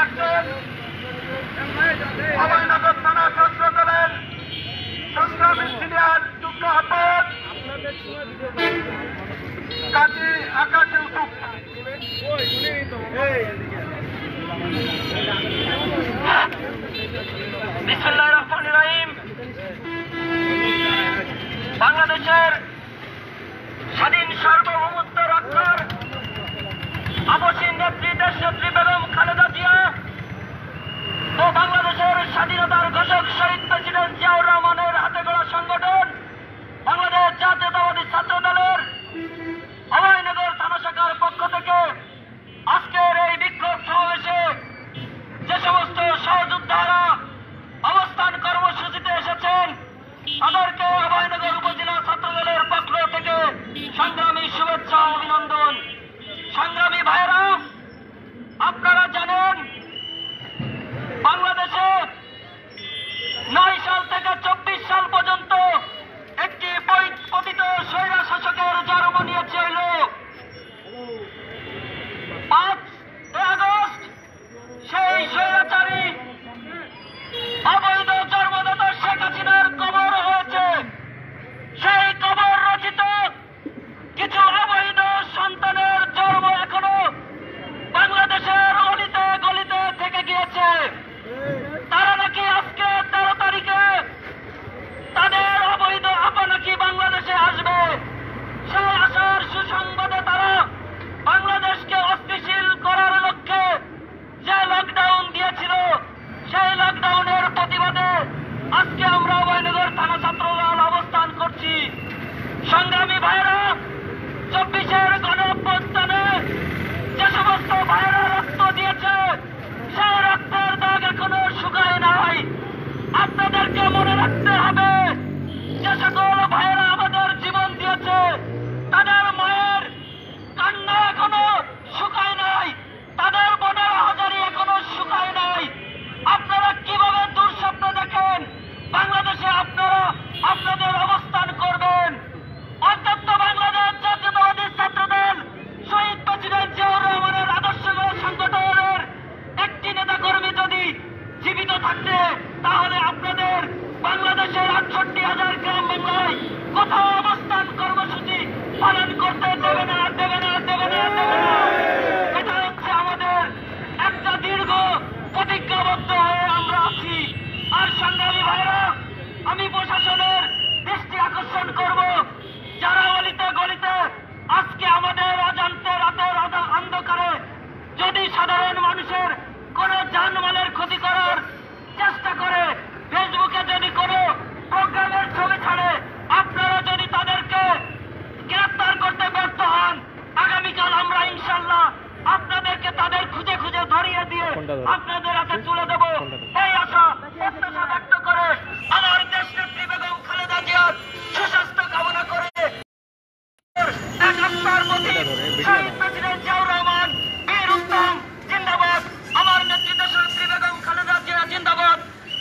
আসছেন অভয়নগর থানা ছাত্র দলের সংগ্রামী সিনিয়র যুগ্ম আহ্বায়ক কাজী আকাশ ইউসুফ। বিসমিল্লাহির রহমানির রহিম। বাংলাদেশের স্বাধীন সার্বভৌমত্ব রক্ষার আপসীন নেত্রী দেশনেত্রী বেগম খালেদা জিয়া ও বাংলাদেশের স্বাধীনতার ঘোষক শহীদ প্রেসিডেন্ট জিয়াউর রহমানের হাতে গড়া সংগঠন বাংলাদেশ জাতীয়তাবাদী ছাত্র দলের অভয়নগর থানা শাখার পক্ষ থেকে আজকের এই বিক্ষোভ সমাবেশে যে সমস্ত সহযোদ্ধারা অবস্থান কর্মসূচিতে এসেছেন তাদেরকে অভয়নগর উপজেলা ছাত্র দলের পক্ষ থেকে সংগ্রামী শুভেচ্ছা অভিনন্দন। সংগ্রামী ভাইয়েরা, আপনারা জানেন বাংলাদেশে 9 সাল থেকে 24 সাল পর্যন্ত একটি পতিত স্বৈরা শাসকের জন্ম নিয়েছে হইল 5 আগস্ট। সেই স্বৈরাচারী অবৈধ জন্মদাতা শেখ হাসিনার কবর হয়েছে। সেই কবর রচিত কিছু অবৈধ সন্তানের জন্ম এখনো বাংলাদেশের অলিতে গলিতে থেকে গিয়েছে। তারা নাকি আজকে 13 তারিখে তাদের অবৈধ আপা নাকি বাংলাদেশে আসবে। সেই আসার সুসংবাদে তারা বাংলাদেশকে অস্থিতিশীল করার লক্ষ্যে যে লকডাউন দিয়েছিল সেই লকডাউনের প্রতিবাদে আজকে আমরা অভয়নগর থানা ছাত্র দল অবস্থান করছি। সংগ্রামী ভাইয়েরা, 24-এর গণঅভ্যুত্থানে যে সমস্ত ভাইয়েরা রক্ত দিয়েছে সেই রক্তের দাগ এখনো শুকায় নাই। আপনাদেরকে মনে রাখতে হবে যে সকল ভাইয়েরা আমাদের জীবন দিয়েছে তাদের মায়ের কান্না এখনো শুকায় নাই, তাদের বোনের হাজারি এখনো শুকায় নাই। আপনারা কিভাবে দুঃস্বপ্ন দেখেন বাংলাদেশে আপনারা আপনাদের অবস্থান করবেন? অন্তত বাংলাদেশ জাতীয়তাবাদী ছাত্র দল শহীদ প্রেসিডেন্ট জিয়াউর রহমানের আদর্শগত সংগঠনের একটি নেতাকর্মী যদি জীবিত থাকতে তাহলে আপনাদের বাংলাদেশের 68,000 গ্রাম বাংলায় কোথাও অবস্থান কর্মসূচি পালন করতে দেবে না, দেবে না, দেবে না, দেবে না। এটা হচ্ছে আমাদের একটা দীর্ঘ প্রতিজ্ঞাবদ্ধ হয়ে আমরা আছি। আর সংগ্রামী ভাইরা, আমি প্রশাসনের দৃষ্টি আকর্ষণ করব, যারা অলিতে গলিতে আজকে আমাদের অজান্তে রাতের অন্ধকারে যদি সাধারণ মানুষের কোন জানমালের ক্ষতি করার চেষ্টা করে, ফেসবুকে যদি কোনো প্রোগ্রামের ছবি ছাড়ে, আপনারা যদি তাদেরকে গ্রেফতার করতে ব্যর্থ হন, আগামীকাল আমরা ইনশাল্লাহ আপনাদেরকে তাদের খুঁজে খুঁজে ধরিয়ে দিয়ে আপনাদের হাতে তুলে দেব। এই আশা প্রত্যাশা ব্যক্ত করে আমার দেশনেত্রী বেগম খালেদা জিয়ার সুস্বাস্থ্য কামনা করে এক আত্মার প্রতি শহীদ প্রেসিডেন্ট জিয়াউর রহমান বীর উত্তম জিন্দাবাদ। আমার নেত্রী দেশনেত্রী বেগম খালেদা জিয়া জিন্দাবাদ।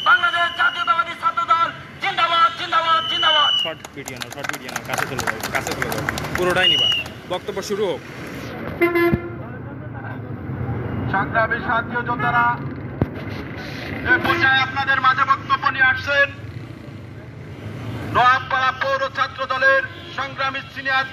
বাংলাদেশ জাতীয়তাবাদী ছাত্র দল জিন্দাবাদ, জিন্দাবাদ, জিন্দাবাদ। শর্ট ভিডিও না, কাছে চলে যাও, পুরোটাই নিবা। বক্তব্য শুরু হোক। সংগ্রামী সাথী যোদ্ধারা, এ পর্যায়ে আপনাদের মাঝে বক্তব্য নিয়ে আসছেন নোয়াপাড়া পৌর ছাত্র দলের সংগ্রামী সিনিয়র